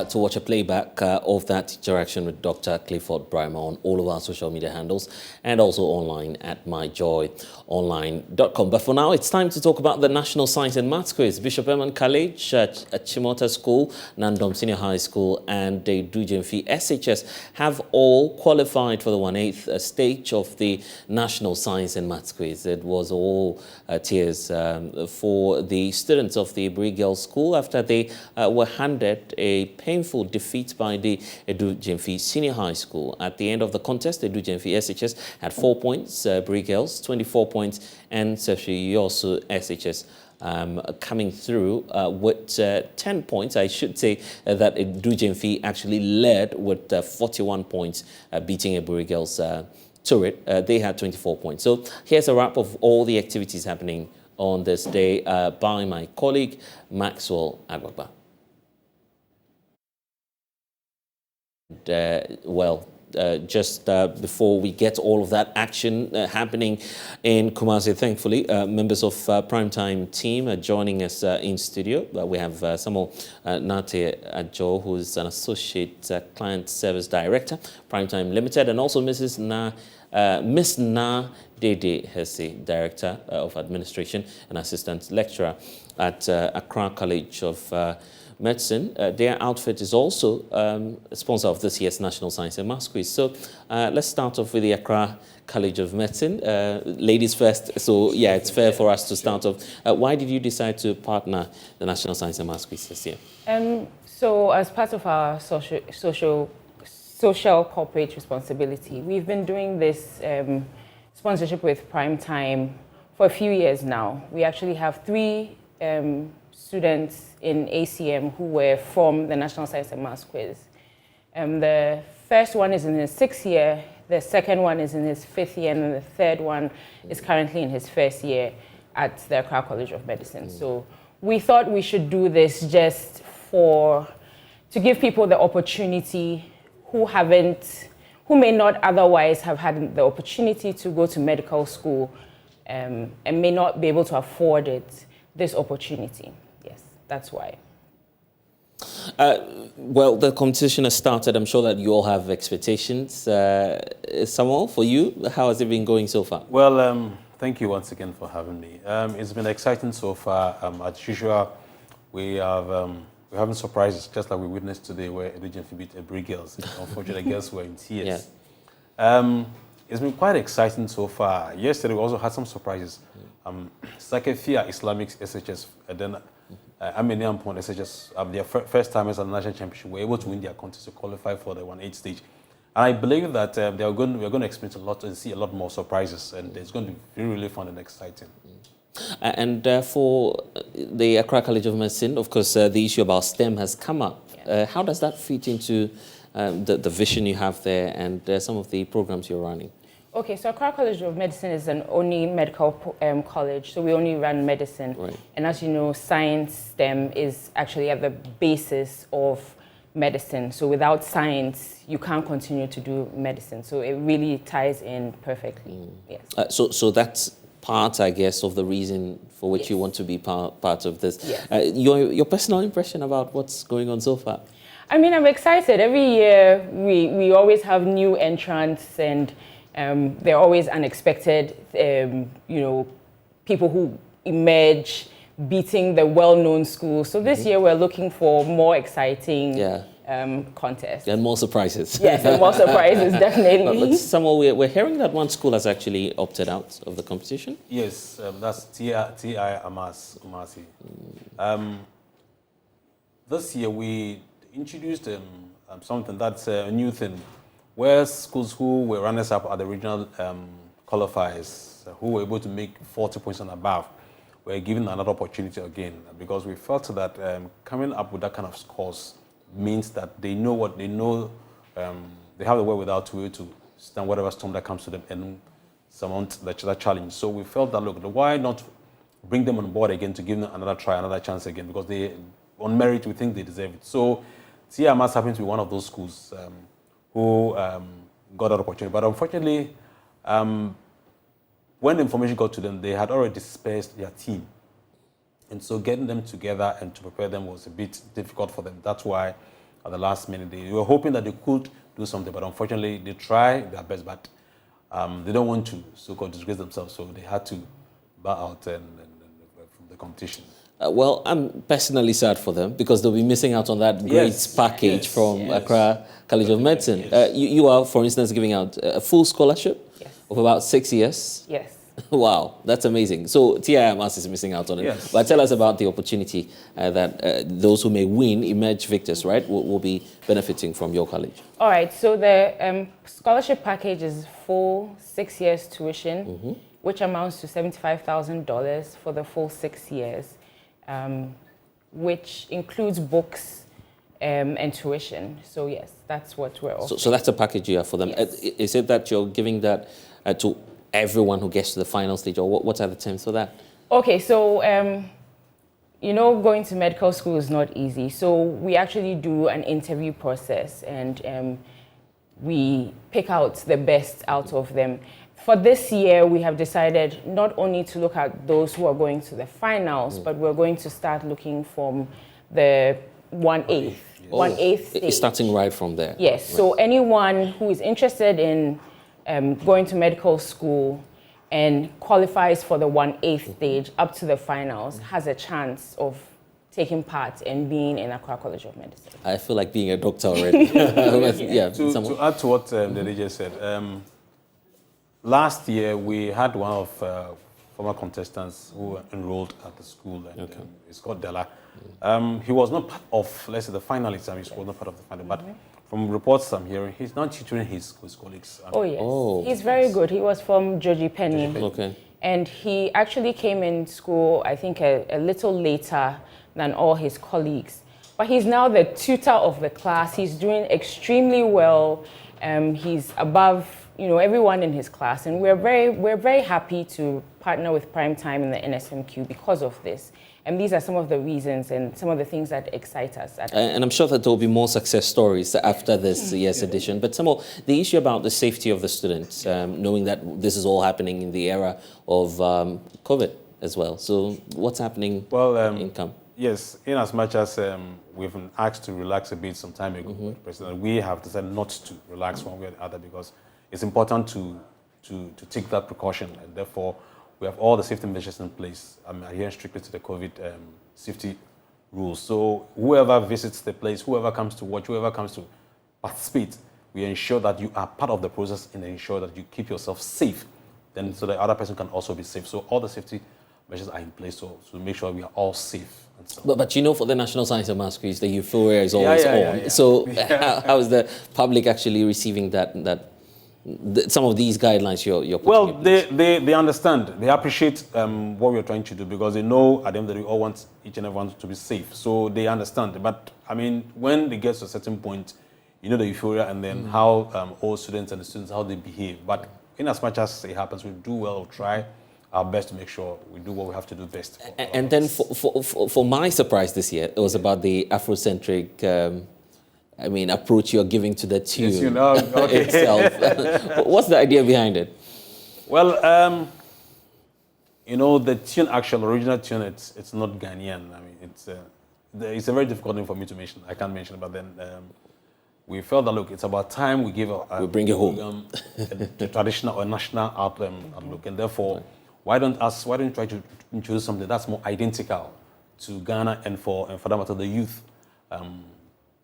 to watch a playback of that interaction with Dr. Clifford Brimer on all of our social media handles and also online at myjoyonline.com. But for now, it's time to talk about the National Science and Maths Quiz. Bishop Eman College at Chimota School, Nandom Senior High School and the Dujemfi SHS have all qualified for the 1/8 stage of the National Science and Maths Quiz. It was all tears for the students of the Ibri Girls School after they were handed a painful defeat by the Dujemfi Senior High School. At the end of the contest, the Dujemfi SHS had 4 points, Ibri Girls 24 points, and Sefi Yosu SHS coming through with 10 points. I should say that Dujemfi actually led with 41 points, beating Ibri Girls to it. They had 24 points. So here's a wrap of all the activities happening on this day by my colleague Maxwell Agbagba. Just before we get all of that action happening in Kumasi, thankfully, members of Primetime team are joining us in studio. We have Samuel Nate Ajo, who is an Associate Client Service Director, Primetime Limited, and also Miss Na Dede Hesse, Director of Administration and Assistant Lecturer at Accra College of Medicine. Their outfit is also a sponsor of this year's National Science and Maths Quiz. So let's start off with the Accra College of Medicine. Ladies first, so yeah, it's fair for us to start off. Why did you decide to partner the National Science and Maths Quiz this year? So as part of our social corporate responsibility, we've been doing this sponsorship with Primetime for a few years now. We actually have 3 students in ACM who were from the National Science and Maths Quiz. The first one is in his 6th year, the second one is in his 5th year, and the third one is currently in his 1st year at the Accra College of Medicine. So we thought we should do this just to give people the opportunity who may not otherwise have had the opportunity to go to medical school and may not be able to afford it, this opportunity. Yes, that's why. Well, the competition has started. I'm sure that you all have expectations. Samuel, for you, how has it been going so far? Well, thank you once again for having me. It's been exciting so far. As usual, we're having surprises, just like we witnessed today, where Dujemfi beat Ibri Girls. Unfortunately, the girls were in tears. Yeah. It's been quite exciting so far. Yesterday, we also had some surprises. Sakefia Islamic SHS, and then Amenian Pond SHS, their first time as a national championship, were able to win their contest to qualify for the 1/8 stage. And I believe that we're going to experience a lot and see a lot more surprises, and it's going to be really fun and exciting. And for the Accra College of Medicine, of course, the issue about STEM has come up. Yeah. How does that fit into the vision you have there and some of the programs you're running? Okay, so Accra College of Medicine is an only medical college, so we only run medicine. Right. And as you know, science, STEM is actually at the basis of medicine. So without science, you can't continue to do medicine. So it really ties in perfectly. Yes. So that's part, I guess, of the reason for which you want to be part of this. Yes. Your personal impression about what's going on so far? I mean, I'm excited. Every year, we always have new entrants, and they're always unexpected, people who emerge beating the well-known schools. So this year we're looking for more exciting contests. And more surprises. Yes, and more surprises, definitely. But Samuel, we're hearing that one school has actually opted out of the competition. Yes, that's TI Kumasi. This year we introduced something that's a new thing, where schools who were runners-up at the regional qualifiers, who were able to make 40 points and above, were given another opportunity again, because we felt that coming up with that kind of scores means that they know what they know, they have the wherewithal to stand whatever storm that comes to them and surmount that challenge. So we felt that, look, why not bring them on board again to give them another try, another chance again, because they, on merit, we think they deserve it. So TMS happens to be one of those schools who got that opportunity. But unfortunately, when the information got to them, they had already dispersed their team. And so getting them together and to prepare them was a bit difficult for them. That's why at the last minute. They were hoping that they could do something, but unfortunately, they try their best, but they don't want to so-called disgrace themselves, so they had to bow out and from the competition. Well, I'm personally sad for them because they'll be missing out on that great package from Accra College of Medicine. You are, for instance, giving out a full scholarship of about 6 years. Yes. Wow, that's amazing. So TIMS is missing out on it. Yes. But tell us about the opportunity that those who may win, emerge victors, right, will be benefiting from your college. All right, so the scholarship package is full 6 years tuition, which amounts to $75,000 for the full 6 years, which includes books and tuition. So yes, that's what we're offering. So that's a package you have for them. Yes. Is it that you're giving that to everyone who gets to the final stage, or what are the terms for that? Okay, so you know, going to medical school is not easy. So we actually do an interview process, and we pick out the best out of them. For this year, we have decided not only to look at those who are going to the finals, but we're going to start looking from the 1/8. 1/8 stage. It's starting right from there. Yes, so anyone who is interested in going to medical school and qualifies for the 1/8 stage up to the finals has a chance of taking part in being in Accra College of Medicine. I feel like being a doctor already. To add to what the DJ said, last year we had one of former contestants who enrolled at the school, and it's called Della. He was not part of, let's say, the finalists. I mean, he was not part of the final, but from reports I'm hearing, he's now tutoring his colleagues. Oh, yes. He's very good. He was from Joji Penny. Okay. And he actually came in school, I think, a little later than all his colleagues. But he's now the tutor of the class. He's doing extremely well. He's above, you know, everyone in his class. And we're very happy to partner with Primetime in the NSMQ because of this. And these are some of the reasons and some of the things that excite us. And I'm sure that there will be more success stories after this year's edition. But Samo, the issue about the safety of the students, knowing that this is all happening in the era of COVID as well. So what's happening in camp? Yes, in as much as we've been asked to relax a bit some time ago, President, we have decided not to relax one way or the other because it's important to take that precaution, and therefore we have all the safety measures in place. I'm adhering strictly to the COVID safety rules. So whoever visits the place, whoever comes to watch, whoever comes to participate, we ensure that you are part of the process and ensure that you keep yourself safe, then so the other person can also be safe. So all the safety measures are in place to make sure we are all safe. But you know, for the National Science and Maths quiz, the euphoria is always on. So how is the public actually receiving some of these guidelines you're putting Well, in place? they understand. They appreciate what we're trying to do because they know at the end of the day we all want each and everyone to be safe. So they understand. But I mean, when they get to a certain point, you know the euphoria and then how all students and the students, how they behave. But in as much as it happens, we do well, try our best to make sure we do what we have to do best. And then for my surprise this year, it was about the Afrocentric approach you're giving to the tune itself. What's the idea behind it? Well, you know, the tune, actual original tune, it's not Ghanaian. I mean, it's a very difficult thing for me to mention. I can't mention it, but then we felt that, look, it's about time we give we bring it home. the traditional or national outlook, and therefore, why don't you try to introduce something that's more identical to Ghana and for that matter, the youth,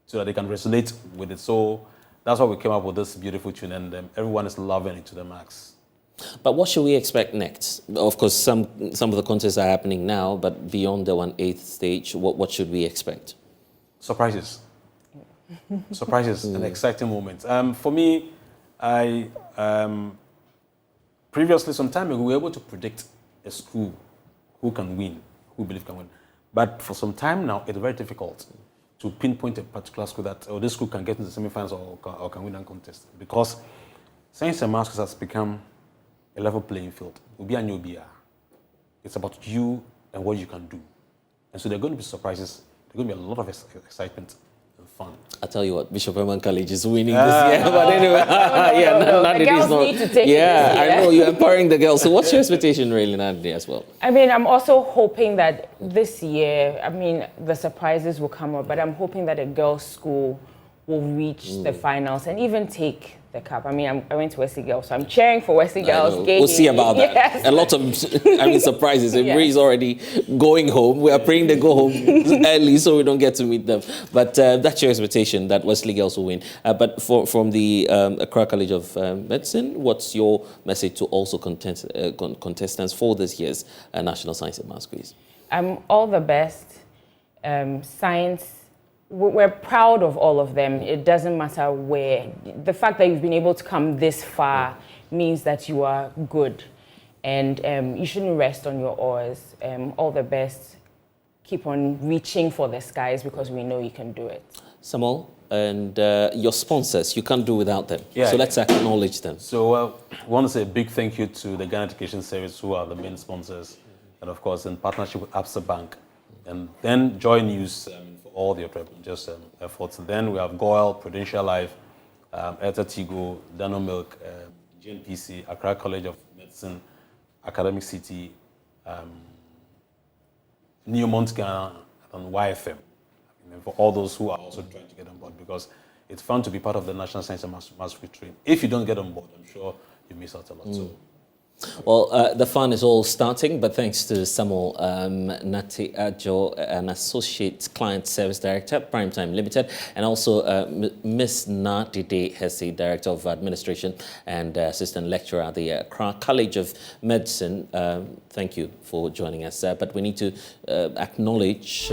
so that they can resonate with it. So that's why we came up with this beautiful tune, and everyone is loving it to the max. But what should we expect next? Of course, some of the contests are happening now, but beyond the 1/8 stage, what should we expect? Surprises and exciting moments. For me, I previously, some time ago, we were able to predict a school who can win, who we believe can win. But for some time now, it's very difficult to pinpoint a particular school that, this school can get into the semi-finals or can win a contest. Because Science and Maths has become a level playing field. It's about you and what you can do. And so there are going to be surprises. There's going to be a lot of excitement and fun. I tell you what, Bishop Herman College is winning this year. But anyway, the girls need to take it this year. I know, you're empowering the girls. So what's your expectation really, Nandi, as well? I mean, I'm also hoping that this year, I mean, the surprises will come up, but I'm hoping that a girls' school will reach the finals and even take the cup. I mean, I went to Wesley Girls, so I'm cheering for Wesley Girls. We'll see about that. Yes. A lot of, surprises. Everybody's already going home. We are praying they go home early so we don't get to meet them. But that's your expectation, that Wesley Girls will win. But from the Accra College of Medicine, what's your message to also contestants for this year's National Science and Maths Quiz? All the best. Science, we're proud of all of them. It doesn't matter where. The fact that you've been able to come this far means that you are good. And you shouldn't rest on your oars. All the best. Keep on reaching for the skies because we know you can do it. Samuel, and your sponsors, you can't do without them. Yeah. So let's acknowledge them. So I want to say a big thank you to the Ghana Education Service, who are the main sponsors, and of course in partnership with Absa Bank, and then JoyNews for all their efforts. And then we have Goyle, Prudential Life, Eta Tigo, Dano Milk, GNPC, Accra College of Medicine, Academic City, Neomont Ghana, and YFM. And for all those who are also trying to get on board, because it's fun to be part of the National Science and Maths Quiz train. If you don't get on board, I'm sure you miss out a lot. So. Well, the fun is all starting, but thanks to Samuel Nati Ajo, an Associate Client Service Director, Primetime Limited, and also Ms. Na Dide Hesse, Director of Administration and Assistant Lecturer at the Accra College of Medicine. Thank you for joining us, but we need to acknowledge...